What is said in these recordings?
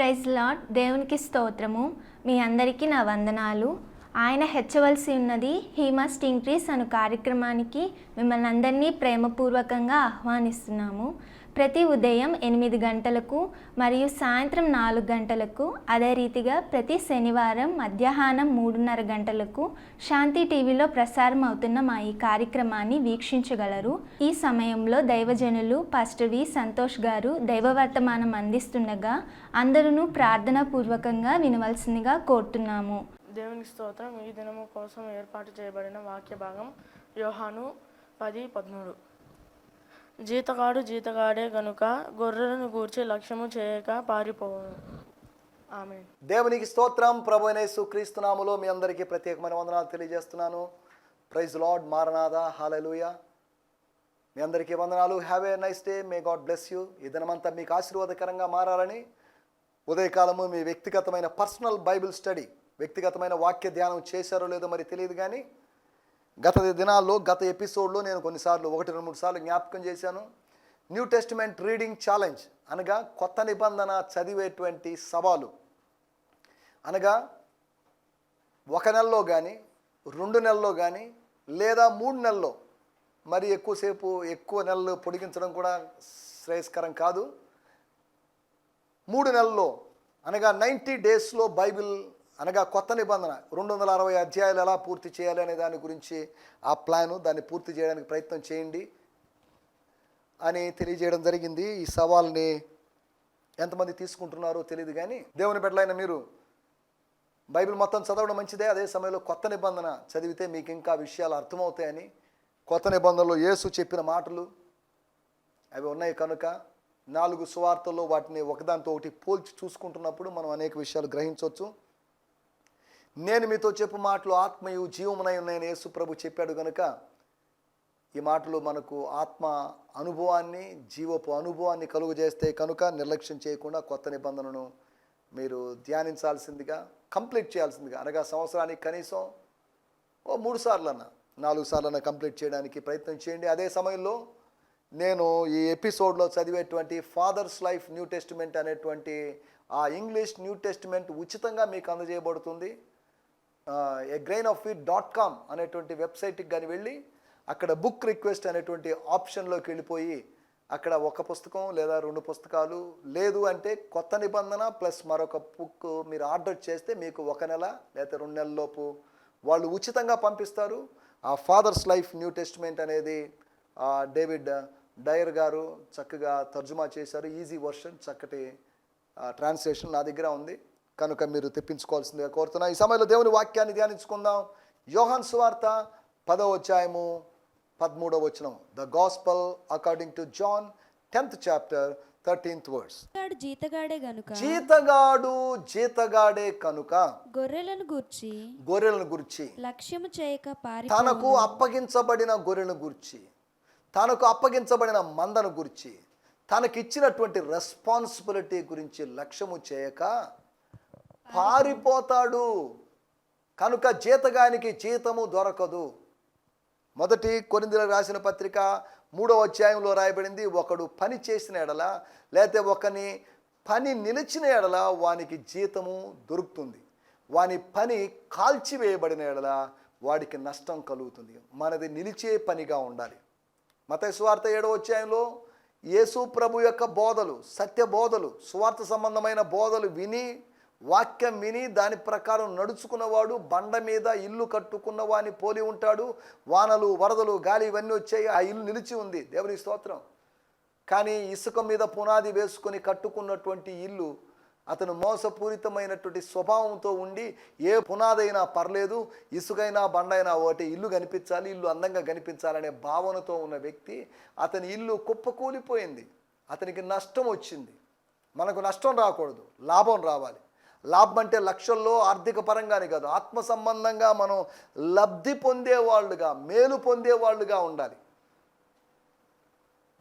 Praise lord. దేవునికి స్తోత్రము. మీ అందరికీ నా వందనాలు. ఆయన హెచ్చవలసి ఉన్నది హీ మస్ట్ ఇంక్రీస్ అను కార్యక్రమానికి మిమ్మల్ని అందరినీ ప్రేమపూర్వకంగా ఆహ్వానిస్తున్నాము. ప్రతి ఉదయం 8 గంటలకు మరియు సాయంత్రం 4 గంటలకు, అదే రీతిగా ప్రతి శనివారం మధ్యాహ్నం 3:30 గంటలకు శాంతి టీవీలో ప్రసారం అవుతున్న మా ఈ కార్యక్రమాన్ని వీక్షించగలరు. ఈ సమయంలో దైవజనులు పాస్టర్ వి సంతోష్ గారు దైవవర్తమానం అందిస్తుండగా అందరూ ప్రార్థనా పూర్వకంగా వినవలసిందిగా కోరుతున్నాము. దేవునికి స్తోత్రం. ఈ దినము కోసం ఏర్పాటు చేయబడిన వాక్య భాగం యోహాను 10:13. జీతగాడే గనుక గొర్రెలను గూర్చి లక్ష్యము చేయక పారిపోవును. ఆమేన్. దేవునికి స్తోత్రం. ప్రభువైన యేసుక్రీస్తు నామములో మీ అందరికీ ప్రత్యేకమైన వందనాలు తెలియజేస్తున్నాను. Praise Lord. మారనాథ. హల్లెలూయా. మీ అందరికీ వందనాలు. Have a nice day. May God bless you. ఈ దినమంతా మీకు ఆశీర్వాదకరంగా మారాలని ఉదయకాలము మీ వ్యక్తిగతమైన పర్సనల్ బైబిల్ స్టడీ, వ్యక్తిగతమైన వాక్య ధ్యానం చేశారో లేదో మరి తెలియదు, కానీ గత దినాల్లో గత ఎపిసోడ్లో నేను కొన్నిసార్లు 1-2-3 సార్లు జ్ఞాపకం చేశాను. న్యూ టెస్టిమెంట్ రీడింగ్ ఛాలెంజ్ అనగా కొత్త నిబంధన చదివేటువంటి సవాలు. అనగా 1 నెలలో కానీ 2 నెలల్లో కానీ లేదా 3 నెలల్లో, మరి ఎక్కువ నెలలు పొడిగించడం కూడా శ్రేయస్కరం కాదు. 3 నెలల్లో అనగా 90 డేస్లో బైబిల్ అనగా కొత్త నిబంధన 260 అధ్యాయాలు ఎలా పూర్తి చేయాలి అనే దాని గురించి ఆ ప్లాను, దాన్ని పూర్తి చేయడానికి ప్రయత్నం చేయండి అని తెలియజేయడం జరిగింది. ఈ సవాల్ని ఎంతమంది తీసుకుంటున్నారో తెలియదు, కానీ దేవుని బిడ్డలైన మీరు బైబిల్ మొత్తం చదవడం మంచిదే. అదే సమయంలో కొత్త నిబంధన చదివితే మీకు ఇంకా విషయాలు అర్థమవుతాయని, కొత్త నిబంధనలో యేసు చెప్పిన మాటలు అవి ఉన్నాయి కనుక 4 సువార్తల్లో వాటిని ఒకదానితో ఒకటి పోల్చి చూసుకుంటున్నప్పుడు మనం అనేక విషయాలు గ్రహించవచ్చు. నేను మీతో చెప్పు మాటలు ఆత్మయు జీవమునై ఉన్నాయని యేసు ప్రభు చెప్పాడు కనుక ఈ మాటలు మనకు ఆత్మ అనుభవాన్ని, జీవపు అనుభవాన్ని కలుగజేస్తే కనుక నిర్లక్ష్యం చేయకుండా కొత్త నిబంధనను మీరు ధ్యానించాల్సిందిగా, కంప్లీట్ చేయాల్సిందిగా, అనగా సంవత్సరానికి కనీసం 3 సార్లన్నా 4 సార్లన్నా కంప్లీట్ చేయడానికి ప్రయత్నం చేయండి. అదే సమయంలో నేను ఈ ఎపిసోడ్లో చదివేటువంటి ఫాదర్స్ లైఫ్ న్యూ టెస్టిమెంట్ అనేటువంటి ఆ ఇంగ్లీష్ న్యూ టెస్టిమెంట్ ఉచితంగా మీకు అందజేయబడుతుంది. agrainofwheat.com అనేటువంటి వెబ్సైట్కి కానీ వెళ్ళి అక్కడ బుక్ రిక్వెస్ట్ అనేటువంటి ఆప్షన్లోకి వెళ్ళిపోయి అక్కడ 1 పుస్తకం లేదా 2 పుస్తకాలు, లేదు అంటే కొత్త నిబంధన ప్లస్ మరొక బుక్ మీరు ఆర్డర్ చేస్తే మీకు 1 నెల లేదా 2 నెలలలోపు వాళ్ళు ఉచితంగా పంపిస్తారు. ఆ ఫాదర్స్ లైఫ్ న్యూ టెస్టిమెంట్ అనేది డేవిడ్ డయర్ గారు చక్కగా తర్జుమా చేశారు. ఈజీ వర్షన్, చక్కటి ట్రాన్స్లేషన్ నా దగ్గర ఉంది కనుక మీరు తెప్పించుకోవాల్సిందిగా కోరుతున్నా. ఈ సమయంలో దేవుని వాక్యాన్ని ధ్యానించుకుందాం. యోహాను సువార్త 10వ అధ్యాయము 13వ వచనం. The gospel according to John 10th chapter 13th verse. జీతగాడే కనుక గొర్రెలను గురించి లక్ష్యము చేయక తనకు అప్పగించబడిన గొర్రెలను గురించి, తనకు అప్పగించబడిన మందను గురించి, తనకిచ్చినటువంటి రెస్పాన్సిబిలిటీ గురించి లక్ష్యము చేయక పారిపోతాడు. కనుక జీతగానికి జీతము దొరకదు. 1 కొరింథీయులకు రాసిన పత్రిక 3వ అధ్యాయంలో రాయబడింది, ఒకడు పని చేసిన ఎడల లేకపోతే ఒకని పని నిలిచిన ఎడల వానికి జీతము దొరుకుతుంది. వాని పని కాల్చివేయబడిన ఎడల వాడికి నష్టం కలుగుతుంది. మనది నిలిచే పనిగా ఉండాలి. మత్తయి సువార్త 7వ అధ్యాయంలో యేసు ప్రభు యొక్క బోధలు, సత్య బోధలు, సువార్త సంబంధమైన బోధలు విని, వాక్యం విని దాని ప్రకారం నడుచుకున్నవాడు బండ మీద ఇల్లు కట్టుకున్న వాని పోలి ఉంటాడు. వానలు, వరదలు, గాలి ఇవన్నీ వచ్చాయి, ఆ ఇల్లు నిలిచి ఉంది. దేవుని స్తోత్రం. కానీ ఇసుక మీద పునాది వేసుకొని కట్టుకున్నటువంటి ఇల్లు అతను మోసపూరితమైనటువంటి స్వభావంతో ఉండి, ఏ పునాదైనా పర్లేదు, ఇసుకైనా బండైనా ఒకటి, ఇల్లు కనిపించాలి, ఇల్లు అందంగా కనిపించాలనే భావనతో ఉన్న వ్యక్తి, అతని ఇల్లు కుప్పకూలిపోయింది. అతనికి నష్టం వచ్చింది. మనకు నష్టం రాకూడదు, లాభం రావాలి. లాభం అంటే లక్షల్లో ఆర్థిక పరంగానే కాదు, ఆత్మ సంబంధంగా మనం లబ్ధి పొందేవాళ్ళుగా, మేలు పొందేవాళ్ళుగా ఉండాలి.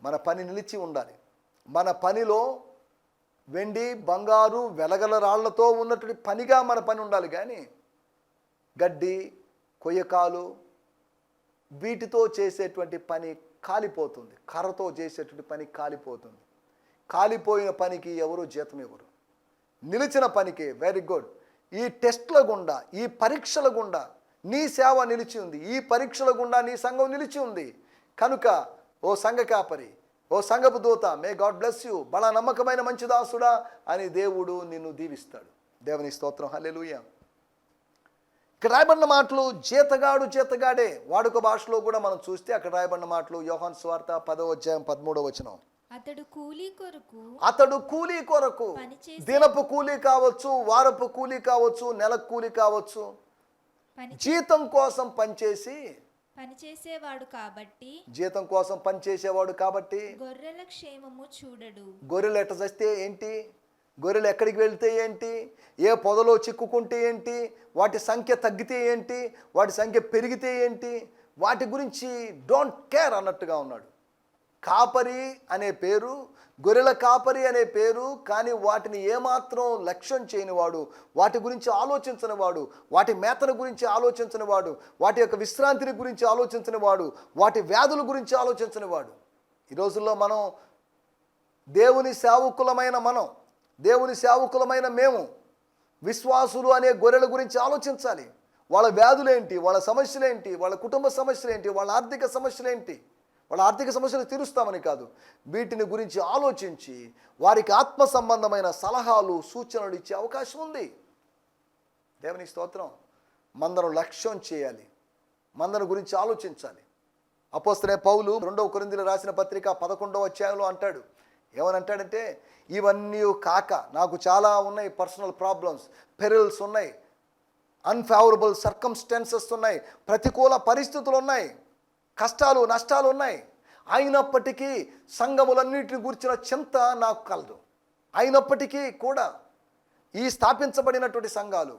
మన పని నిలిచి ఉండాలి. మన పనిలో వెండి, బంగారు, వెలగల రాళ్లతో ఉన్నటువంటి పనిగా మన పని ఉండాలి. కానీ గడ్డి, కొయ్యకాలు వీటితో చేసేటువంటి పని కాలిపోతుంది. కర్రతో చేసేటువంటి పని కాలిపోతుంది. కాలిపోయిన పనికి ఎవరు జీతం ఇవ్వరు. నిలిచిన పనికి వెరీ గుడ్. ఈ టెస్ట్ల గుండా, ఈ పరీక్షల గుండా నీ సేవ నిలిచి ఉంది. ఈ పరీక్షల గుండా నీ సంఘం నిలిచి ఉంది. కనుక ఓ సంఘ కాపరి, ఓ సంఘపు దూత, మే గాడ్ బ్లెస్ యూ, బలా నమ్మకమైన మంచి దాసుడా అని దేవుడు నిన్ను దీవిస్తాడు. దేవుని స్తోత్రం, హల్లెలూయా. ఇక్కడ రాయబడిన మాటలు జీతగాడు జీతగాడే. వాడుక భాషలో కూడా మనం చూస్తే అక్కడ రాయబడిన మాటలు యోహాను సువార్త 10వ అధ్యాయం 13వ వచనం. అతడు కూలీ కొరకు అతడు కూలీ కొరకు, దినపు కూలీ కావచ్చు, వారపు కూలీ కావచ్చు, నెల కూలీ కావచ్చు, జీతం కోసం పనిచేసేవాడు కాబట్టి, జీతం కోసం పనిచేసేవాడు కాబట్టి గొర్రెల క్షేమము చూడడు. గొర్రెలు ఎట్ట చస్తే ఏంటి, గొర్రెలు ఎక్కడికి వెళ్తే ఏంటి, ఏ పొదలో చిక్కుకుంటే ఏంటి, వాటి సంఖ్య తగ్గితే ఏంటి, వాటి సంఖ్య పెరిగితే ఏంటి, వాటి గురించి డోంట్ కేర్ అన్నట్టుగా ఉన్నాడు. కాపరి అనే పేరు, గొర్రెల కాపరి అనే పేరు, కానీ వాటిని ఏమాత్రం లక్ష్యం చేయనివాడు, వాటి గురించి ఆలోచించని వాడు, వాటి మేతన గురించి ఆలోచించని వాడు, వాటి యొక్క విశ్రాంతిని గురించి ఆలోచించని వాడు, వాటి వ్యాధుల గురించి ఆలోచించని వాడు. ఈ రోజుల్లో మనం దేవుని సేవకులమైన మేము విశ్వాసులు అనే గొర్రెల గురించి ఆలోచించాలి. వాళ్ళ వ్యాధులేంటి, వాళ్ళ సమస్యలేంటి, వాళ్ళ కుటుంబ సమస్యలేంటి, వాళ్ళ ఆర్థిక సమస్యలేంటి. వాళ్ళ ఆర్థిక సమస్యలు తీరుస్తామని కాదు, వీటిని గురించి ఆలోచించి వారికి ఆత్మ సంబంధమైన సలహాలు, సూచనలు ఇచ్చే అవకాశం ఉంది. దేవుని స్తోత్రం. మందను లక్ష్యం చేయాలి, మందను గురించి ఆలోచించాలి. అపోస్తలుడైన పౌలు 2వ కొరింథీయులకు రాసిన పత్రిక 11వ అధ్యాయంలో అంటాడు. ఏమని అంటాడంటే, ఇవన్నీ కాక నాకు చాలా ఉన్నాయి, పర్సనల్ ప్రాబ్లమ్స్, పెరిల్స్ ఉన్నాయి, అన్ఫేవరబుల్ సర్కమ్స్టాన్సెస్ ఉన్నాయి, ప్రతికూల పరిస్థితులు ఉన్నాయి, కష్టాలు నష్టాలు ఉన్నాయి. అయినప్పటికీ సంఘములన్నిటిని గురించిన చింత నాకు కలదు. అయినప్పటికీ కూడా ఈ స్థాపించబడినటువంటి సంఘాలు,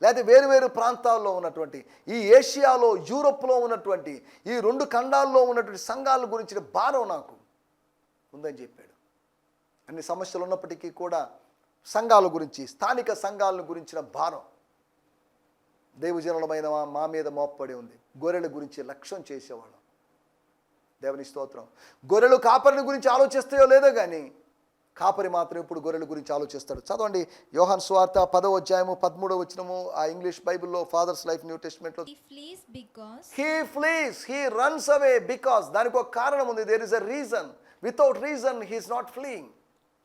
లేదా వేరు ప్రాంతాల్లో ఉన్నటువంటి, ఈ ఏషియాలో, యూరోప్లో ఉన్నటువంటి ఈ 2 ఖండాల్లో ఉన్నటువంటి సంఘాల గురించిన భారం నాకు ఉందని చెప్పాడు. అన్ని సమస్యలు ఉన్నప్పటికీ కూడా సంఘాల గురించి, స్థానిక సంఘాలను గురించిన భారం దైవజనులమైన మా మీద మోపబడి ఉంది. గొర్రెల గురించి లక్ష్యం చేసేవాళ్ళం. దేవుని స్తోత్రం. గొర్రెలు కాపరిని గురించి ఆలోచిస్తాయో లేదో కానీ కాపరి మాత్రం ఇప్పుడు గొర్రెల గురించి ఆలోచిస్తాడు. చదవండి యోహాను సువార్త 10వ అధ్యాయము 13వ వచనము. ఆ ఇంగ్లీష్ బైబిల్లో ఫాదర్స్ లైఫ్ న్యూ టెస్టమెంట్లో he runs away because దానికి ఒక కారణం ఉంది. there is a reason. without reason he is not fleeing.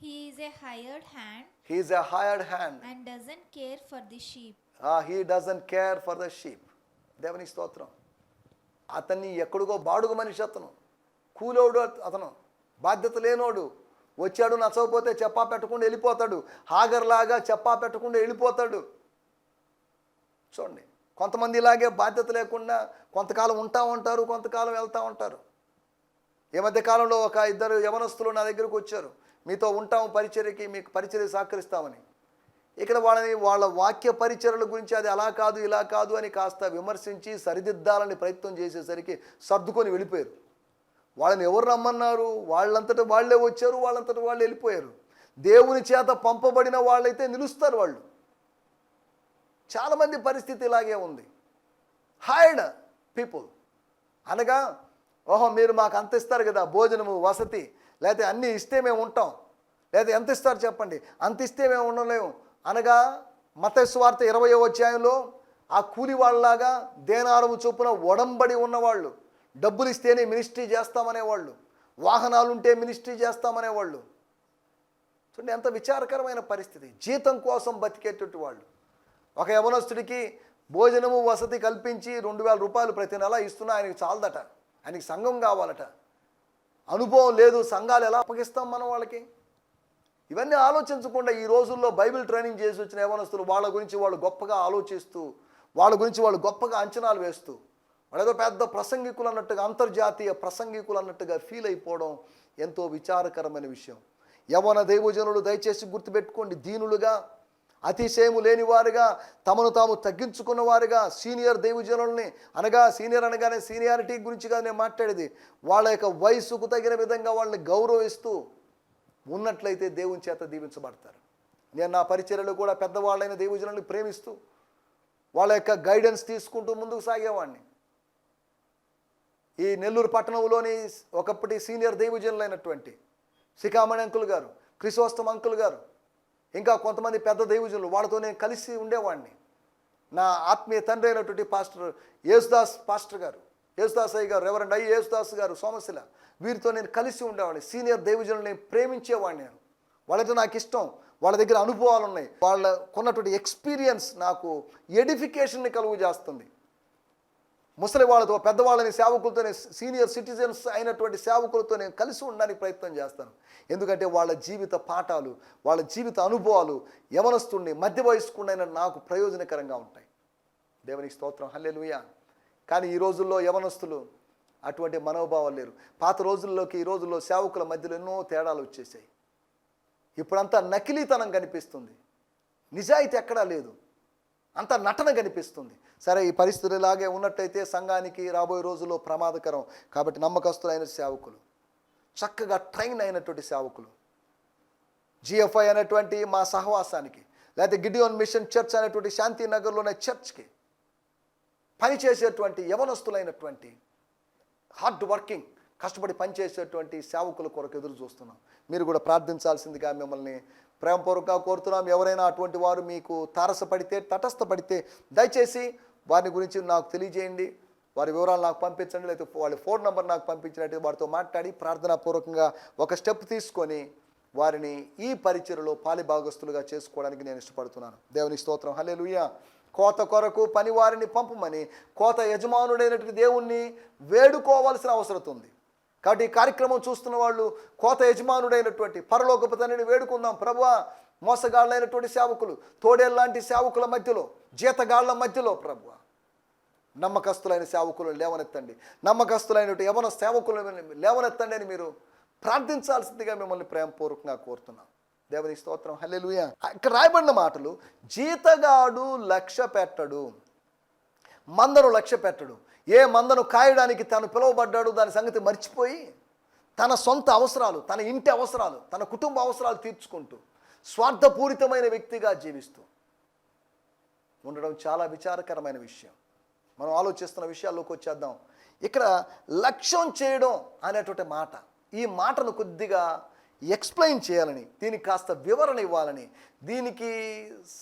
He is a hired hand and doesn't care for the sheep. he doesn't care for the sheep. దేవుని స్తోత్రం. అతన్ని ఎక్కడికో బాడుగ మనిషి, అతను కూలోడు, అతను బాధ్యత లేనోడు. వచ్చాడు, నచ్చకపోతే చెప్పా పెట్టకుండా వెళ్ళిపోతాడు. హాగర్లాగా చెప్పా పెట్టకుండా వెళ్ళిపోతాడు. చూడండి, కొంతమంది ఇలాగే బాధ్యత లేకుండా కొంతకాలం ఉంటా ఉంటారు, కొంతకాలం వెళ్తూ ఉంటారు. ఈ మధ్య కాలంలో ఒక 2 యవనస్తులు నా దగ్గరకు వచ్చారు. మీతో ఉంటాము పరిచర్యకి, మీకు పరిచర్య సహకరిస్తామని. ఇక్కడ వాళ్ళ వాక్య పరిచర్యల గురించి అది అలా కాదు ఇలా కాదు అని కాస్త విమర్శించి సరిదిద్దాలని ప్రయత్నం చేసేసరికి సర్దుకొని వెళ్ళిపోయారు. వాళ్ళని ఎవరు రమ్మన్నారు? వాళ్ళంతటా వాళ్ళే వచ్చారు, వాళ్ళంతటా వాళ్ళు వెళ్ళిపోయారు. దేవుని చేత పంపబడిన వాళ్ళైతే నిలుస్తారు వాళ్ళు. చాలామంది పరిస్థితి ఇలాగే ఉంది. హైర్డ్ పీపుల్ అనగా, ఓహో మీరు మాకు అంత ఇస్తారు కదా, భోజనము, వసతి, లేకపోతే అన్నీ ఇస్తే మేము ఉంటాం, లేదా ఎంత ఇస్తారు చెప్పండి, అంత ఇస్తే మేము ఉండలేము అనగా మత్తయి సువార్త 20వ అధ్యాయంలో ఆ కూలి వాళ్ళలాగా దేనారము చొప్పున ఒడంబడి ఉన్నవాళ్ళు, డబ్బులు ఇస్తేనే మినిస్ట్రీ చేస్తామనేవాళ్ళు, వాహనాలు ఉంటే మినిస్ట్రీ చేస్తామనేవాళ్ళు. చూడండి ఎంత విచారకరమైన పరిస్థితి. జీతం కోసం బతికేటట్టు వాళ్ళు. ఒక యవనస్తుడికి భోజనము వసతి కల్పించి 2000 రూపాయలు ప్రతి నెల ఇస్తున్నా ఆయనకి చాలదట, ఆయనకి సంఘం కావాలట. అనుభవం లేదు, సంఘాలు ఎలా అప్పగిస్తాం మనం వాళ్ళకి? ఇవన్నీ ఆలోచించకుండా ఈ రోజుల్లో బైబిల్ ట్రైనింగ్ చేసి వచ్చిన యవనస్తులు వాళ్ళ గురించి వాళ్ళు గొప్పగా ఆలోచిస్తూ, వాళ్ళ గురించి వాళ్ళు గొప్పగా అంచనాలు వేస్తూ, వాళ్ళేదో పెద్ద ప్రసంగికులు అన్నట్టుగా, అంతర్జాతీయ ప్రసంగికులు అన్నట్టుగా ఫీల్ అయిపోవడం ఎంతో విచారకరమైన విషయం. యవన దైవజనులు దయచేసి గుర్తుపెట్టుకోండి, దీనులుగా, అతిశయము లేనివారుగా, తమను తాము తగ్గించుకున్న వారుగా, సీనియర్ దైవజనుల్ని అనగా, సీనియర్ అనగానే సీనియారిటీ గురించిగా నేను మాట్లాడేది, వాళ్ళ యొక్క వయసుకు తగిన విధంగా వాళ్ళని గౌరవిస్తూ ఉన్నట్లయితే దేవుని చేత దీవించబడతారు. నేను నా పరిచర్యలో కూడా పెద్దవాళ్ళైన దైవజనుల్ని ప్రేమిస్తూ వాళ్ళ యొక్క గైడెన్స్ తీసుకుంటూ ముందుకు సాగేవాడిని. ఈ నెల్లూరు పట్టణంలోని ఒకప్పటి సీనియర్ దైవజనులైనటువంటి శిఖామణి అంకుల్ గారు, క్రిసోస్తం అంకుల్ గారు, ఇంకా కొంతమంది పెద్ద దైవజనులు, వాళ్ళతో నేను కలిసి ఉండేవాడిని. నా ఆత్మీయ తండ్రి అయినటువంటి పాస్టర్ యేసుదాస్ పాస్టర్ గారు, యేసుదాస్ అయ్య గారు, రెవరెండ్ ఐ యేసుదాస్ గారు సోమశిల, వీరితో నేను కలిసి ఉండేవాడిని. సీనియర్ దైవజనులు నేను ప్రేమించేవాడిని. నేను వాళ్ళతో నాకు ఇష్టం, వాళ్ళ దగ్గర అనుభవాలు ఉన్నాయి, వాళ్ళకున్నటువంటి ఎక్స్పీరియన్స్ నాకు ఎడిఫికేషన్ని కలుగు చేస్తుంది. ముసలి వాళ్ళతో, పెద్దవాళ్ళని, సేవకులతో, సీనియర్ సిటిజన్స్ అయినటువంటి సేవకులతో నేను కలిసి ఉండడానికి ప్రయత్నం చేస్తాను. ఎందుకంటే వాళ్ళ జీవిత పాఠాలు, వాళ్ళ జీవిత అనుభవాలు యవనస్తుడిని, మధ్య వయస్కుడైన నాకు ప్రయోజనకరంగా ఉంటాయి. దేవునికి స్తోత్రం, హల్లెలూయా. కానీ ఈ రోజుల్లో యవనస్తులు అటువంటి మనోభావాలు లేరు. పాత రోజుల్లోకి ఈ రోజుల్లో సేవకుల మధ్యలో ఎన్నో తేడాలు వచ్చేసాయి. ఇప్పుడంతా నకిలీతనం కనిపిస్తుంది, నిజాయితీ ఎక్కడా లేదు, అంత నటన కనిపిస్తుంది. సరే, ఈ పరిస్థితులు ఇలాగే ఉన్నట్టయితే సంఘానికి రాబోయే రోజుల్లో ప్రమాదకరం. కాబట్టి నమ్మకస్తులైన సేవకులు, చక్కగా ట్రైన్ అయినటువంటి సేవకులు, జిఎఫ్ఐ అనేటువంటి మా సహవాసానికి, లేకపోతే గిడియోన్ మిషన్ చర్చ్ అనేటువంటి శాంతినగర్లోనే చర్చ్కి పనిచేసేటువంటి యవనస్తులైనటువంటి హార్డ్ వర్కింగ్, కష్టపడి పనిచేసేటువంటి సేవకుల కొరకు ఎదురు చూస్తున్నాం. మీరు కూడా ప్రార్థించాల్సిందిగా మిమ్మల్ని ప్రేమపూర్వకంగా కోరుతున్నాం. ఎవరైనా అటువంటి వారు మీకు తారసపడితే, తటస్థపడితే దయచేసి వారి గురించి నాకు తెలియజేయండి, వారి వివరాలు నాకు పంపించండి, లేకపోతే వాళ్ళ ఫోన్ నెంబర్ నాకు పంపించినట్టు వారితో మాట్లాడి ప్రార్థనాపూర్వకంగా ఒక స్టెప్ తీసుకొని వారిని ఈ పరిచర్యలో పాలిభాగస్తులుగా చేసుకోవడానికి నేను ఇష్టపడుతున్నాను. దేవుని స్తోత్రం, హల్లెలూయా. కోత కొరకు పనివారిని పంపమని కోత యజమానుడైనటువంటి దేవుణ్ణి వేడుకోవాల్సిన అవసరం ఉంది. కాబట్టి ఈ కార్యక్రమం చూస్తున్న వాళ్ళు కోత యజమానుడైనటువంటి పరలోకపు తండ్రిని వేడుకుందాం. ప్రభువా, మోసగాళ్ళైనటువంటి సేవకులు, తోడేళ్ళలాంటి సేవకుల మధ్యలో, జీతగాళ్ల మధ్యలో ప్రభువా నమ్మకస్తులైన సేవకులను లేవనెత్తండి, నమ్మకస్తులైనటువంటి యవన సేవకులను లేవనెత్తండి అని మీరు ప్రార్థించాల్సిందిగా మిమ్మల్ని ప్రేమపూర్వకంగా కోరుతున్నాం. దేవుని స్తోత్రం, హల్లెలూయా. ఇక్కడ రాయబడిన మాటలు, జీతగాడు లక్ష్య పెట్టడు, మందను లక్ష్య పెట్టడు. ఏ మందను కాయడానికి తాను పిలువబడ్డాడు దాని సంగతి మర్చిపోయి తన సొంత అవసరాలు, తన ఇంటి అవసరాలు, తన కుటుంబ అవసరాలు తీర్చుకుంటూ స్వార్థపూరితమైన వ్యక్తిగా జీవిస్తూ ఉండడం చాలా విచారకరమైన విషయం. మనం ఆలోచిస్తున్న విషయాల్లోకి వచ్చేద్దాం. ఇక్కడ లక్ష్యం చేయడం అనేటువంటి మాట, ఈ మాటను కొద్దిగా ఎక్స్ప్లెయిన్ చేయాలని, దీనికి కాస్త వివరణ ఇవ్వాలని, దీనికి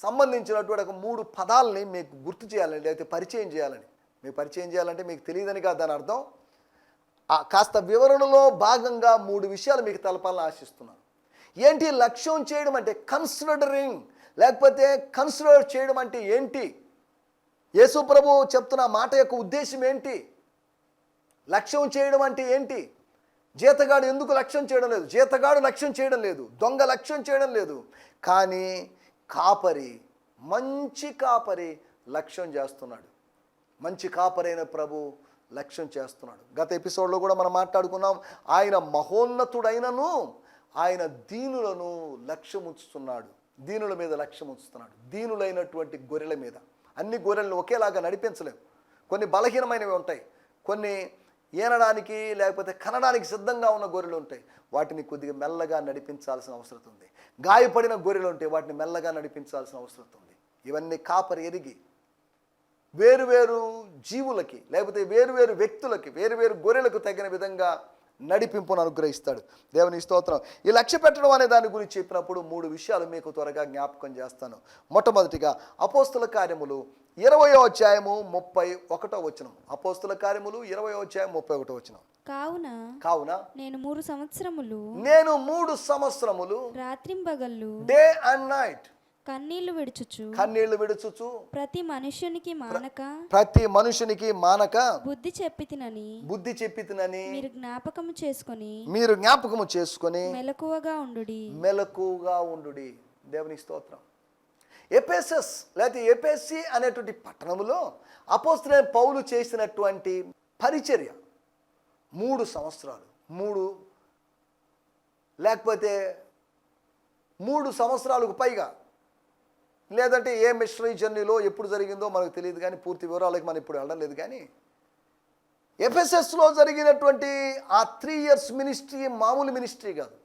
సంబంధించినటువంటి ఒక 3 పదాలని మీకు గుర్తు చేయాలని, లేకపోతే పరిచయం చేయాలని. మీకు పరిచయం చేయాలంటే మీకు తెలియదని కాదు దాని అర్థం. కాస్త వివరణలో భాగంగా 3 విషయాలు మీకు తెలపాలని ఆశిస్తున్నాను. ఏంటి లక్ష్యం చేయడం అంటే? కన్సిడరింగ్, లేకపోతే కన్సిడర్ చేయడం అంటే ఏంటి? యేసు ప్రభు చెప్తున్న మాట యొక్క ఉద్దేశం ఏంటి? లక్ష్యం చేయడం అంటే ఏంటి? జీతగాడు ఎందుకు లక్ష్యం చేయడం లేదు? జీతగాడు లక్ష్యం చేయడం లేదు, దొంగ లక్ష్యం చేయడం లేదు. కానీ కాపరి, మంచి కాపరి లక్ష్యం చేస్తున్నాడు. మంచి కాపరైన ప్రభు లక్ష్యం చేస్తున్నాడు. గత ఎపిసోడ్లో కూడా మనం మాట్లాడుకున్నాం, ఆయన మహోన్నతుడైనను ఆయన దీనులను లక్ష్యం ఉంచుతున్నాడు, దీనుల మీద లక్ష్యం ఉంచుతున్నాడు. దీనులైనటువంటి గొర్రెల మీద. అన్ని గొర్రెలను ఒకేలాగా నడిపించలేము. కొన్ని బలహీనమైనవి ఉంటాయి, కొన్ని ఏనడానికి లేకపోతే కనడానికి సిద్ధంగా ఉన్న గొర్రెలు ఉంటాయి, వాటిని కొద్దిగా మెల్లగా నడిపించాల్సిన అవసరం ఉంది. గాయపడిన గొర్రెలు ఉంటాయి, వాటిని మెల్లగా నడిపించాల్సిన అవసరం ఉంది. ఇవన్నీ కాపరి ఎరిగి వేరువేరు జీవులకి, లేకపోతే వేరువేరు వ్యక్తులకి, వేరువేరు గొర్రెలకు తగిన విధంగా నడిపింపును అనుగ్రహిస్తాడు. దేవుని స్తోత్రం. ఈ లక్ష్య పెట్టడం అనే దాని గురించి చెప్పినప్పుడు 3 విషయాలు మీకు త్వరగా జ్ఞాపకం చేస్తాను. మొట్టమొదటిగా అపోస్తుల కార్యములు 20వ అధ్యాయము 31వ వచనం. అపోస్తుల కార్యములు 20వ అధ్యాయం 31వ వచనం. కావున నేను 3 సంవత్సరములు రాత్రింబగళ్ళు, డే అండ్ నైట్ కన్నీళ్లు విడుచుచు ప్రతి మనుషునికి మానక బుద్ధి చెప్పితినని మీరు జ్ఞాపకము చేసుకొని మెలకువగా ఉండుడి. దేవుని స్తోత్రం. ఎఫెసస్ లేకపోతే ఎఫెసి అనేటువంటి పట్టణములో అపోస్తలుడైన పౌలు చేసినటువంటి పరిచర్య 3 సంవత్సరాలు, 3 సంవత్సరాలకు పైగా, లేదంటే ఏ మిషనరీ జర్నీలో ఎప్పుడు జరిగిందో మనకు తెలియదు, కానీ పూర్తి వివరాలకు మనం ఇప్పుడు వెళ్ళడం లేదు. కానీ ఎఫెసస్లో జరిగినటువంటి ఆ 3 years మినిస్ట్రీ మామూలు మినిస్ట్రీ కాదు,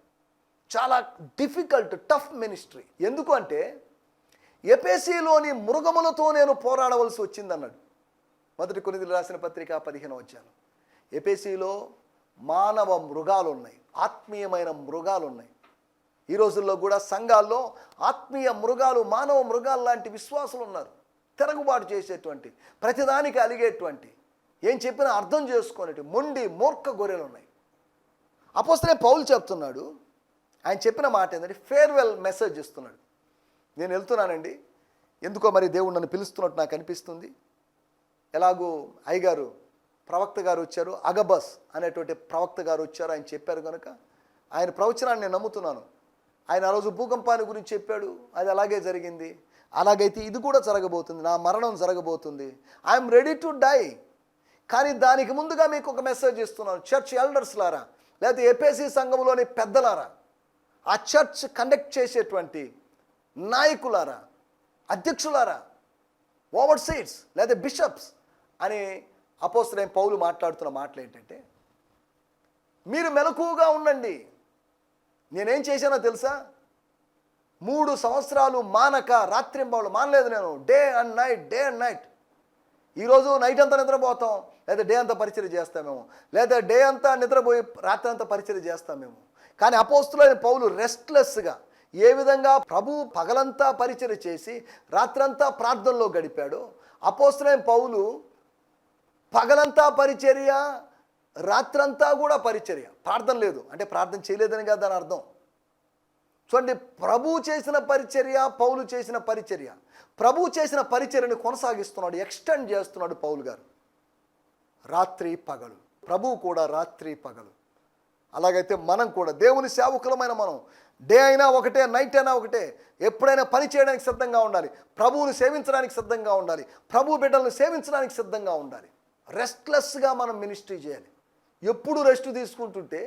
చాలా డిఫికల్ట్, టఫ్ మినిస్ట్రీ. ఎందుకు అంటే ఎఫెసీలోని మృగములతో నేను పోరాడవలసి వచ్చిందన్నాడు. 1 కొరింథీయులకు రాసిన పత్రిక 15వ అధ్యాయం. ఎఫెసీలో మానవ మృగాలు ఉన్నాయి, ఆత్మీయమైన మృగాలు ఉన్నాయి. ఈ రోజుల్లో కూడా సంఘాల్లో ఆత్మీయ మృగాలు, మానవ మృగాలు లాంటి విశ్వాసులు ఉన్నారు. తిరుగుబాటు చేసేటువంటి, ప్రతిదానికి అలిగేటువంటి, ఏం చెప్పినా అర్థం చేసుకునేటి మొండి మూర్ఖ గొర్రెలు ఉన్నాయి. అపోస్తలుడైన పౌలు చెప్తున్నాడు, ఆయన చెప్పిన మాట ఏంటంటే ఫేర్వెల్ మెసేజ్ ఇస్తున్నాడు. నేను వెళ్తున్నానండి, ఎందుకో మరి దేవుడు నన్ను పిలుస్తున్నట్టు నాకు అనిపిస్తుంది. ఎలాగూ అయ్యగారు ప్రవక్త గారు వచ్చారు, అగబస్ అనేటువంటి ప్రవక్త గారు వచ్చారు, ఆయన చెప్పారు కనుక ఆయన ప్రవచనాన్ని నేను నమ్ముతున్నాను. ఆయన ఆ రోజు భూకంపాన్ని గురించి చెప్పాడు, అది అలాగే జరిగింది. అలాగైతే ఇది కూడా జరగబోతుంది, నా మరణం జరగబోతుంది. I'm ready to die. కానీ దానికి ముందుగా మీకు ఒక మెసేజ్ ఇస్తున్నాను, చర్చ్ ఎల్డర్స్ లారా, లేకపోతే ఎపేసీ సంఘంలోని పెద్దలారా, ఆ చర్చ్ కండక్ట్ చేసేటువంటి నాయకులారా, అధ్యక్షులారా, ఓవర్ సీట్స్ లేదా బిషప్స్ అని అపోస్తలుడైన పౌలు మాట్లాడుతున్న మాటలు ఏంటంటే, మీరు మెలకువగా ఉండండి. నేనేం చేశానో తెలుసా? 3 సంవత్సరాలు మానక, రాత్రింబవళ్ళు మానలేదు నేను, డే అండ్ నైట్. ఈరోజు నైట్ అంతా నిద్రపోతాం, లేదా డే అంతా పరిచర్య చేస్తామేమో, లేదా డే అంతా నిద్రపోయి రాత్రి అంతా పరిచర్య చేస్తామేమో. కానీ అపోస్తలుడైన పౌలు రెస్ట్లెస్గా ఏ విధంగా ప్రభు పగలంతా పరిచర్య చేసి రాత్రంతా ప్రార్థనలో గడిపాడో, అపోస్తలుడైన పౌలు పగలంతా పరిచర్య, రాత్రంతా కూడా పరిచర్య. ప్రార్థన లేదు అంటే ప్రార్థన చేయలేదని కాదు దాని అర్థం. చూడండి, ప్రభు చేసిన పరిచర్య, పౌలు చేసిన పరిచర్య, ప్రభు చేసిన పరిచర్యను కొనసాగిస్తున్నాడు, ఎక్స్టెండ్ చేస్తున్నాడు పౌలు గారు. రాత్రి పగలు, ప్రభు కూడా రాత్రి పగలు. అలాగైతే మనం కూడా దేవుని సేవకులమైన మనం డే అయినా ఒకటే, నైట్ అయినా ఒకటే, ఎప్పుడైనా పని చేయడానికి సిద్ధంగా ఉండాలి, ప్రభువుని సేవించడానికి సిద్ధంగా ఉండాలి, ప్రభు బిడ్డలను సేవించడానికి సిద్ధంగా ఉండాలి. రెస్ట్లెస్గా మనం మినిస్ట్రీ చేయాలి. ఎప్పుడు రెస్ట్ తీసుకుంటుంటే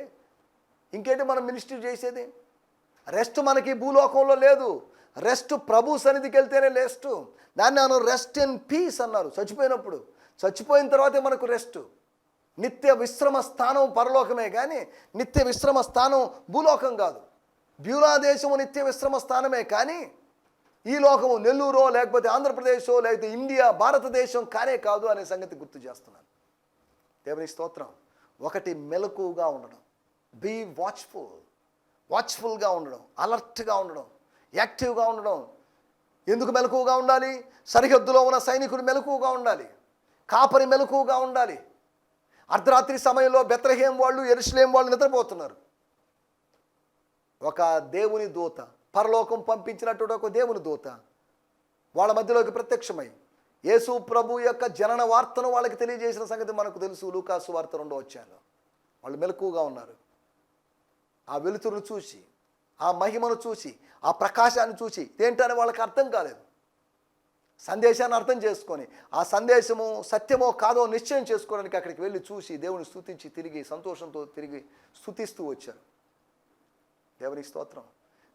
ఇంకేంటి మనం మినిస్ట్రీ చేసేది? రెస్ట్ మనకి భూలోకంలో లేదు. రెస్ట్ ప్రభు సన్నిధికి వెళ్తేనే రెస్ట్. దాన్ని మనం రెస్ట్ ఇన్ పీస్ అన్నారు. చచ్చిపోయినప్పుడు, చచ్చిపోయిన తర్వాతే మనకు రెస్ట్. నిత్య విశ్రమ స్థానం పరలోకమే కానీ నిత్య విశ్రమ స్థానం భూలోకం కాదు. బ్యూలా దేశము నిత్య విశ్రమ స్థానమే కానీ ఈ లోకము నెల్లూరో లేకపోతే ఆంధ్రప్రదేశో లేకపోతే ఇండియా, భారతదేశం కానే కాదు అనే సంగతి గుర్తు చేస్తున్నాను. దేవుని స్తోత్రం. ఒకటి, మెలకువగా ఉండడం, బీ వాచ్ఫుల్గా ఉండడం, అలర్ట్గా ఉండడం, యాక్టివ్గా ఉండడం. ఎందుకు మెలకువగా ఉండాలి? సరిహద్దులో ఉన్న సైనికుడు మెలకువగా ఉండాలి, కాపరి మెలకువగా ఉండాలి. అర్ధరాత్రి సమయంలో బెత్లెహేం వాళ్ళు, యెరూషలేం వాళ్ళు నిద్రపోతున్నారు. ఒక దేవుని దూత, పరలోకం పంపించినటువంటి ఒక దేవుని దూత వాళ్ళ మధ్యలోకి ప్రత్యక్షమై యేసు ప్రభు యొక్క జనన వార్తను వాళ్ళకి తెలియజేసిన సంగతి మనకు తెలుసు. లూకాసు వార్త 2వ అధ్యాయంలో వాళ్ళు మెలకువగా ఉన్నారు. ఆ వెలుతురును చూసి, ఆ మహిమను చూసి, ఆ ప్రకాశాన్ని చూసి ఏంటని వాళ్ళకి అర్థం కాలేదు. సందేశాన్ని అర్థం చేసుకొని ఆ సందేశము సత్యమో కాదో నిశ్చయం చేసుకోవడానికి అక్కడికి వెళ్ళి చూసి దేవుని స్తుతించి తిరిగి సంతోషంతో తిరిగి స్తుతిస్తూ వచ్చారు. దేవునికి స్తోత్రం.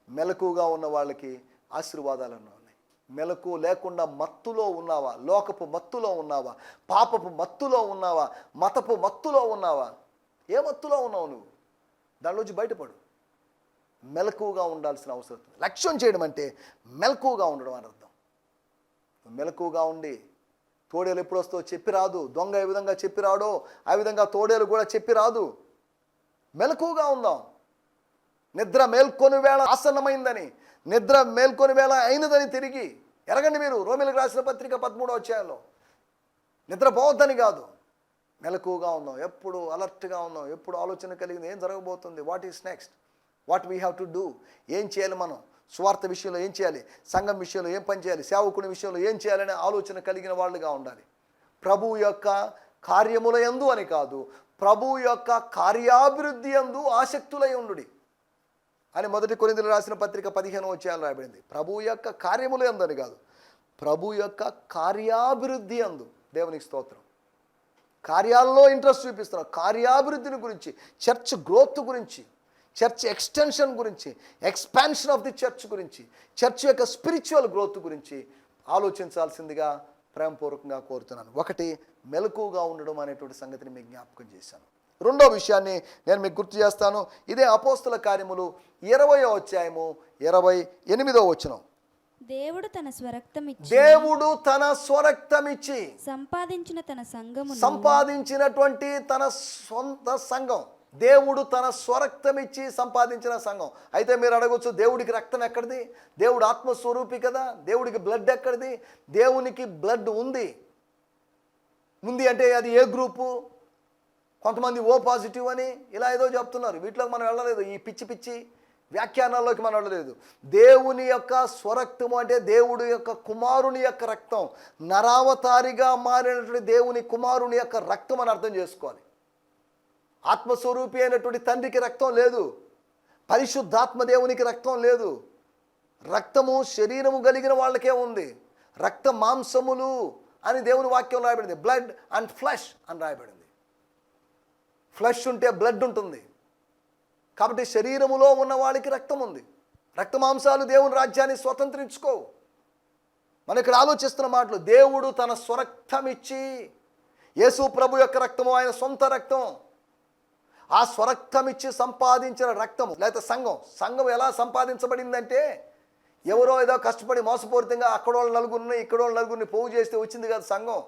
మెలకువగా ఉన్న వాళ్ళకి ఆశీర్వాదాలన్నీ ఉన్నాయి. మెలకు లేకుండా మత్తులో ఉన్నావా? లోకపు మత్తులో ఉన్నావా? పాపపు మత్తులో ఉన్నావా? మతపు మత్తులో ఉన్నావా? ఏ మత్తులో ఉన్నావు నువ్వు? దానిలోంచి బయటపడు. మెలకువగా ఉండాల్సిన అవసరం. లక్ష్యం చేయడం అంటే మెలకువగా ఉండడం అని అర్థం. మెలకువగా ఉండి తోడేలు ఎప్పుడు వస్తుందో చెప్పి రాదు. దొంగ ఏ విధంగా చెప్పి రాడో ఆ విధంగా తోడేలు కూడా చెప్పి రాదు. మెలకువగా ఉందాం. నిద్ర మేల్కొని వేళ ఆసన్నమైందని, నిద్ర మేల్కొని వేళ అయినదని తిరిగి ఎరగండి. మీరు రోమిలకు రాసిన పత్రిక 13వ అధ్యాయంలో నిద్రపోవద్దని కాదు, మెలకువగా ఉందాం, ఎప్పుడు అలర్ట్గా ఉందాం, ఎప్పుడు ఆలోచన కలిగింది ఏం జరగబోతుంది, what is next, what we have to do, ఏం చేయాలి మనం, స్వార్థ విషయంలో ఏం చేయాలి, సంఘం విషయంలో ఏం పని చేయాలి, సేవకుని విషయంలో ఏం చేయాలనే ఆలోచన కలిగిన వాళ్ళుగా ఉండాలి. ప్రభు యొక్క కార్యముల యందు అని కాదు, ప్రభు యొక్క కార్యాభివృద్ధి యందు ఆసక్తులై ఉండుడి అని 1 కొరింథీయులకు రాసిన పత్రిక 15వ అధ్యాయంలో రాయబడింది. ప్రభు యొక్క కార్యముల యందు అని కాదు, ప్రభు యొక్క కార్యాభివృద్ధి యందు. దేవునికి స్తోత్రం. కార్యాలలో ఇంట్రెస్ట్ చూపిస్తున్నాం. కార్యాభివృద్ధిని గురించి, చర్చ్ గ్రోత్ గురించి, చర్చ్ ఎక్స్టెన్షన్ గురించి, ఎక్స్పాన్షన్ ఆఫ్ ది చర్చ్ గురించి, చర్చ్ యొక్క స్పిరిచువల్ గ్రోత్ గురించి ఆలోచించాల్సిందిగా ప్రేమపూర్వకంగా కోరుతున్నాను. ఒకటి, మెలకువగా ఉండడం అనేటువంటి సంగతిని మీకు జ్ఞాపకం చేశాను. రెండో విషయాన్ని నేను మీకు గుర్తు చేస్తాను. ఇదే అపోస్తల కార్యములు 20వ అధ్యాయము 28వ వచనం. దేవుడు తన స్వరక్తమిచ్చి సంపాదించిన తన సంఘమును, సంపాదించినటువంటి తన సొంత సంఘం, దేవుడు తన స్వరక్తం ఇచ్చి సంపాదించిన సంఘం. అయితే మీరు అడగొచ్చు, దేవుడికి రక్తం ఎక్కడిది? దేవుడు ఆత్మస్వరూపి కదా, దేవుడికి బ్లడ్ ఎక్కడిది? దేవునికి బ్లడ్ ఉంది అంటే అది ఏ గ్రూపు? కొంతమంది ఓ పాజిటివ్ అని ఇలా ఏదో చెప్తున్నారు. వీటిలోకి మనం వెళ్ళలేదు, ఈ పిచ్చి పిచ్చి వ్యాఖ్యానాల్లోకి మనం వెళ్ళలేదు. దేవుని యొక్క స్వరక్తము అంటే దేవుడు యొక్క కుమారుని యొక్క రక్తం, నరావతారిగా మారినటువంటి దేవుని కుమారుని యొక్క రక్తం అని అర్థం చేసుకోవాలి. ఆత్మస్వరూపి అయినటువంటి తండ్రికి రక్తం లేదు, పరిశుద్ధాత్మ దేవునికి రక్తం లేదు. రక్తము శరీరము కలిగిన వాళ్ళకే ఉంది. రక్త మాంసములు అని దేవుని వాక్యం రాయబడింది. బ్లడ్ అండ్ ఫ్లెష్ అని రాయబడింది. ఫ్లెష్ ఉంటే బ్లడ్ ఉంటుంది. కాబట్టి శరీరములో ఉన్న వాళ్ళకి రక్తం ఉంది. రక్త మాంసాలు దేవుని రాజ్యాన్ని స్వతంత్రించుకోవు. మనం ఇక్కడ ఆలోచిస్తున్న మాటలు, దేవుడు తన స్వరక్తం ఇచ్చి, యేసు ప్రభు యొక్క రక్తము ఆయన సొంత రక్తం, ఆ స్వరక్తం ఇచ్చి సంపాదించిన రక్తము లేకపోతే సంఘం ఎలా సంపాదించబడిందంటే, ఎవరో ఏదో కష్టపడి మోసపూరితంగా అక్కడోళ్ళ నలుగురిని ఇక్కడోళ్ళ నలుగురిని పోగు చేస్తే వచ్చింది కాదు సంఘం.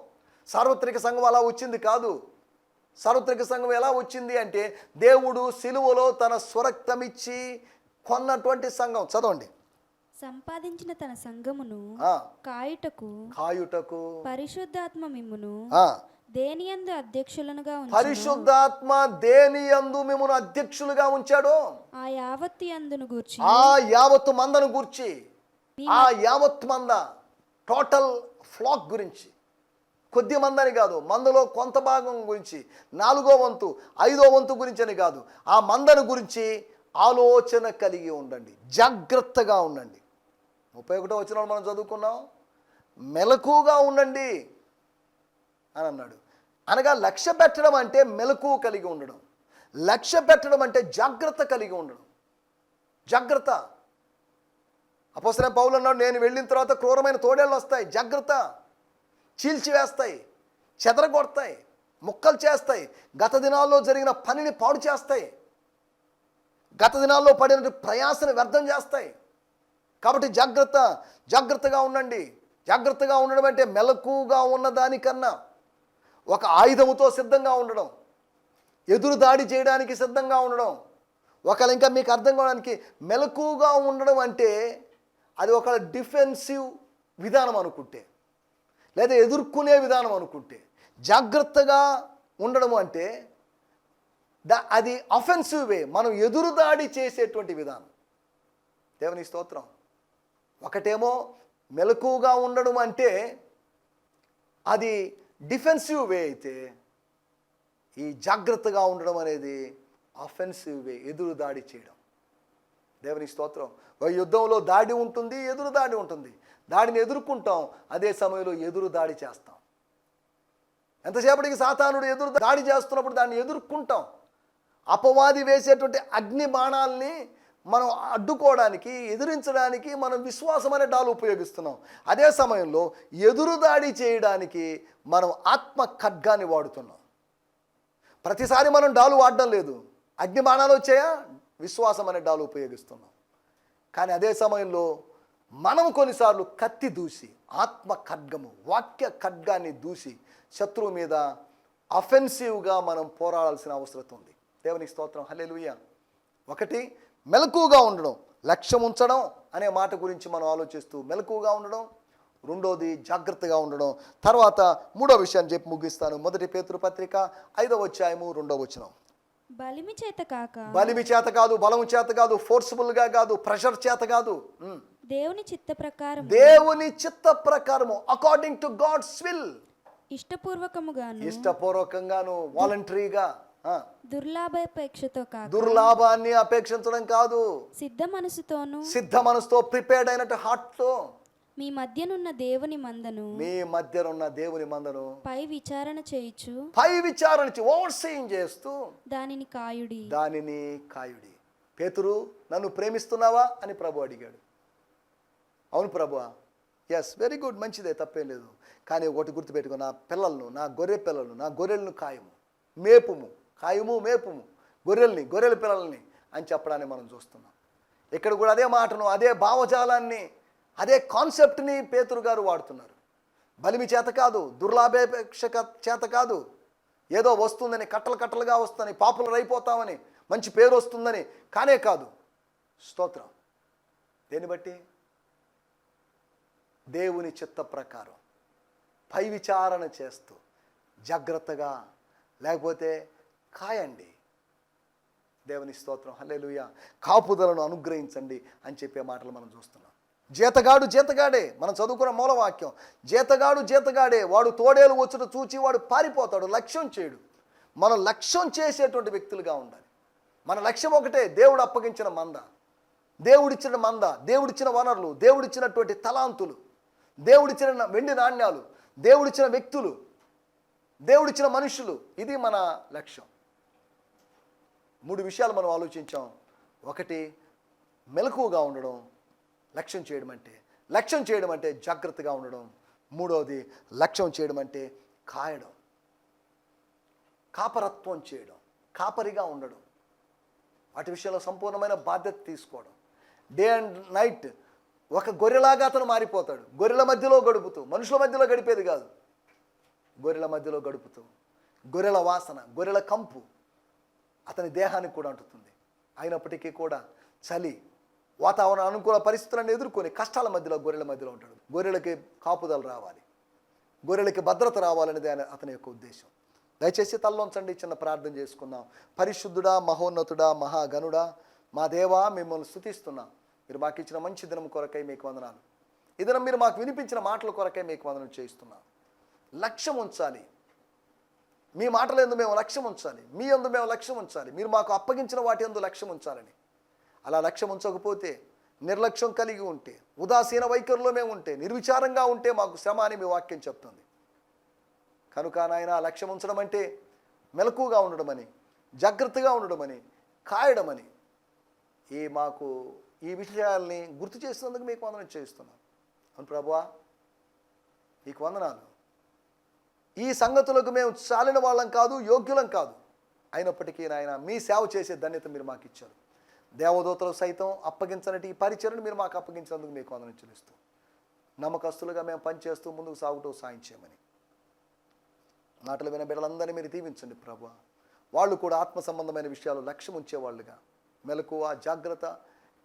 సార్వత్రిక సంఘం అలా వచ్చింది కాదు. సార్వత్రిక సంఘం ఎలా వచ్చింది అంటే, దేవుడు సిలువలో తన స్వరక్తం ఇచ్చి కొన్నటువంటి సంఘం. చదవండి. సంపాదించిన తన సంఘమును కాయుటకు పరిశుద్ధాత్మ మిమ్మును దేనియందు అధ్యక్షులనుగా ఉంచెను. పరిశుద్ధాత్మ దేనియందు మిమ్మును అధ్యక్షులుగా ఉంచాడు. ఆ యావత్తు యందును గూర్చి, ఆ యావత్తు మందను గూర్చి, ఆ యావత్తు మంద టోటల్ ఫ్లాక్ గురించి, కొద్ది మందని కాదు, మందలో కొంత భాగం గురించి, 4వ వంతు 5వ వంతు గురించి అని కాదు, ఆ మందను గురించి ఆలోచన కలిగి ఉండండి, జాగ్రత్తగా ఉండండి. 31వ వచనం మనం చదువుకున్నాం, మెలకుగా ఉండండి అని అన్నాడు. అనగా లక్ష్య పెట్టడం అంటే మెలకు కలిగి ఉండడం, లక్ష్య పెట్టడం అంటే జాగ్రత్త కలిగి ఉండడం. జాగ్రత్త. అపోస్తలుడైన పౌలు అన్నాడు, నేను వెళ్ళిన తర్వాత క్రూరమైన తోడేళ్ళు వస్తాయి, జాగ్రత్త. చీల్చివేస్తాయి, చెదరగొడతాయి, ముక్కలు చేస్తాయి, గత దినాల్లో జరిగిన పనిని పాడు చేస్తాయి, గత దినాల్లో పడిన ప్రయాసను వ్యర్థం చేస్తాయి. కాబట్టి జాగ్రత్తగా ఉండండి. జాగ్రత్తగా ఉండడం అంటే మెలకుగా ఉన్న దానికన్నా ఒక ఆయుధముతో సిద్ధంగా ఉండడం, ఎదురు దాడి చేయడానికి సిద్ధంగా ఉండడం. ఒకవేళ ఇంకా మీకు అర్థం కావడానికి, మెలకుగా ఉండడం అంటే అది ఒక డిఫెన్సివ్ విధానం అనుకుంటే, లేదా ఎదుర్కొనే విధానం అనుకుంటే, జాగ్రత్తగా ఉండడం అంటే అది అఫెన్సివ్ వే, మనం ఎదురుదాడి చేసేటువంటి విధానం. దేవుని స్తోత్రం. ఒకటేమో మెలకుగా ఉండడం అంటే అది డిఫెన్సివ్ వే అయితే, ఈ జాగ్రత్తగా ఉండడం అనేది అఫెన్సివ్ వే, ఎదురు దాడి చేయడం. దేవుని స్తోత్రం. ఒక యుద్ధంలో దాడి ఉంటుంది, ఎదురు దాడి ఉంటుంది. దాడిని ఎదుర్కొంటాం, అదే సమయంలో ఎదురు దాడి చేస్తాం. ఎంతసేపటికి సాతానుడు ఎదురు దాడి చేస్తున్నప్పుడు దాన్ని ఎదుర్కొంటాం. అపవాది వేసేటువంటి అగ్ని బాణాలని మనం అడ్డుకోవడానికి, ఎదిరించడానికి మనం విశ్వాసం అనే డాలు ఉపయోగిస్తున్నాం. అదే సమయంలో ఎదురు దాడి చేయడానికి మనం ఆత్మ ఖడ్గాన్ని వాడుతున్నాం. ప్రతిసారి మనం డాలు వాడడం లేదు. అగ్ని బాణాలు వచ్చాయా, విశ్వాసం అనే డాలు ఉపయోగిస్తున్నాం. కానీ అదే సమయంలో మనం కొన్నిసార్లు కత్తి దూసి, ఆత్మ ఖడ్గము వాక్య ఖడ్గాన్ని దూసి శత్రువు మీద అఫెన్సివ్గా మనం పోరాడాల్సిన అవసరం ఉంది. దేవునికి స్తోత్రం. హల్లెలూయా. ఒకటి మెలకుగా ఉండడం, లక్ష్యం ఉంచడం అనే మాట గురించి మనం ఆలోచిస్తూ మెలకుగా ఉండడం. రెండోది జాగ్రత్తగా ఉండడం. తర్వాత 3వ విషయాన్ని చెప్పి ముగిస్తాను. 1 పేతురు పత్రిక 5వ అధ్యాయము 2వ వచనం. బలిమి చేత కాదు, బలము చేత కాదు, ఫోర్స్ఫుల్గా కాదు, ప్రెషర్ చేత కాదు, దేవుని చిత్త ప్రకారము అకార్డింగ్ టు గాడ్స్ విల్, ఇష్టపూర్వకంగాను వాలంటరీగా, దుర్లాభాన్ని అపేక్షించడం కాదు, సిద్ధ మనసుతో ప్రిపేర్డ్ అయినట్టు హార్ట్తో మీ మధ్యనున్న దేవుని మందను పై విచారణ ఓవర్ సీయింగ్ చేస్తూ దానిని కాయుడి. పేతురు, నన్ను ప్రేమిస్తున్నావా అని ప్రభు అడిగాడు. అవును ప్రభువా. ఎస్, వెరీ గుడ్, మంచిదే, తప్పేం లేదు. కానీ ఒకటి గుర్తుపెట్టుకో, నా పిల్లలను, నా గొర్రెలను మేపుము గొర్రెల పిల్లల్ని అని చెప్పడాన్ని మనం చూస్తున్నాం. ఇక్కడ కూడా అదే మాటను, అదే భావజాలాన్ని, అదే కాన్సెప్ట్ని పేతురు గారు వాడుతున్నారు. బలిమి చేత కాదు, దుర్లాభేక్ష చేత కాదు, ఏదో వస్తుందని, కట్టలు కట్టలుగా వస్తుందని, పాపులర్ అయిపోతామని, మంచి పేరు వస్తుందని కానే కాదు. స్తోత్రం. దేన్ని బట్టి? దేవుని చిత్త ప్రకారం పై విచారణ చేస్తూ జాగ్రత్తగా, లేకపోతే కాయండి. దేవుని స్తోత్రం. హల్లెలూయా. కాపుదలను అనుగ్రహించండి అని చెప్పే మాటలు మనం చూస్తున్నాం. జీతగాడు జీతగాడే, మనం చదువుకున్న మూలవాక్యం. జీతగాడు జీతగాడే, వాడు తోడేలు వచ్చుట చూచి వాడు పారిపోతాడు, లక్ష్యం చేయడు. మనం లక్ష్యం చేసేటువంటి వ్యక్తులుగా ఉండాలి. మన లక్ష్యం ఒకటే, దేవుడు అప్పగించిన మంద, దేవుడిచ్చిన మంద, దేవుడిచ్చిన వనరులు, దేవుడిచ్చినటువంటి తలాంతులు, దేవుడిచ్చిన వెండి నాణ్యాలు, దేవుడిచ్చిన వ్యక్తులు, దేవుడిచ్చిన మనుషులు. ఇది మన లక్ష్యం. 3 విషయాలు మనం ఆలోచించాం. ఒకటి, మెలకువగా ఉండడం, లక్ష్యం చేయడం అంటే జాగ్రత్తగా ఉండడం. 3వది, లక్ష్యం చేయడం అంటే కాయడం, కాపరత్వం చేయడం, కాపరిగా ఉండడం, వాటి విషయంలో సంపూర్ణమైన బాధ్యత తీసుకోవడం. డే అండ్ నైట్ ఒక గొర్రెలాగా అతను మారిపోతాడు. గొర్రెల మధ్యలో గడుపుతూ, మనుషుల మధ్యలో గడిపేది కాదు, గొర్రెల మధ్యలో గడుపుతూ, గొర్రెల వాసన, గొర్రెల కంపు అతని దేహానికి కూడా అంటుతుంది. అయినప్పటికీ కూడా చలి, వాతావరణ అనుకూల పరిస్థితులను ఎదుర్కొని కష్టాల మధ్యలో, గొర్రెల మధ్యలో ఉంటాడు. గొర్రెలకి కాపుదల రావాలి, గొర్రెలకి భద్రత రావాలనేది అతని యొక్క ఉద్దేశం. దయచేసి తల్లోంచండి, చిన్న ప్రార్థన చేసుకుందాం. పరిశుద్ధుడా, మహోన్నతుడా, మహాగణుడా, మా దేవా, మిమ్మల్ని స్తుతిస్తున్నాం. మీరు మాకు ఇచ్చిన మంచి దినం కొరకై మీకు వందనాలు. ఈ దినం మీరు మాకు వినిపించిన మాటల కొరకై మీకు వందనం చేస్తున్నాం. లక్ష్యం ఉంచాలి, మీ మాటల యందు మేము లక్ష్యం ఉంచాలి, మీ యందు మేము లక్ష్యం ఉంచాలి, మీరు మాకు అప్పగించిన వాటి యందు లక్ష్యం ఉంచాలని. అలా లక్ష్యం ఉంచకపోతే, నిర్లక్ష్యం కలిగి ఉంటే, ఉదాసీన వైఖరిలో మేము ఉంటే, నిర్విచారంగా ఉంటే మాకు శ్రమ అని మీ వాక్యం చెప్తుంది. కనుక నాయన, లక్ష్యం ఉంచడం అంటే మెలకుగా ఉండడమని, జాగ్రత్తగా ఉండడమని, కాయడమని, మాకు ఈ విషయాల్ని గుర్తు చేసినందుకు మీకు వందనం చేస్తున్నాం. అవును ప్రభువా, మీకు వందనాలు. ఈ సంగతులకు మేము చాలిన వాళ్ళం కాదు, యోగ్యులం కాదు. అయినప్పటికీ నాయన, మీ సేవ చేసే ధన్యత మీరు మాకు ఇచ్చారు. దేవదూతలు సైతం అప్పగించనటి ఈ పరిచయను మీరు మాకు అప్పగించినందుకు మీకు వందనం చెల్లిస్తూ, నమ్మకస్తులుగా మేము పనిచేస్తూ ముందుకు సాగుతూ సాయం చేయమని మాటలు విన బిడ్డలందరినీ మీరు దీవించండి ప్రభువా. వాళ్ళు కూడా ఆత్మ సంబంధమైన విషయాలు లక్ష్యం ఉంచేవాళ్ళుగా, మెలకువ, జాగ్రత్త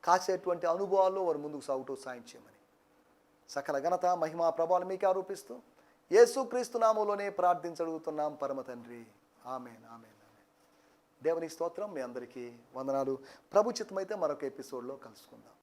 కాసేటువంటి అనుభవాల్లో వారు ముందుకు సాగుతూ సాయం చేయమని సకల ఘనత, మహిమ, ప్రభావాలు మీకు ఆరోపిస్తూ యేసుక్రీస్తు నామములోనే ప్రార్థించడుగుతున్నాం పరమ తండ్రి. ఆమేన్, ఆమేన్, ఆమేన్. దేవుని స్తోత్రం. మీ అందరికీ వందనాలు. ప్రభు చిత్తమైతే మరొక ఎపిసోడ్లో కలుసుకుందాం.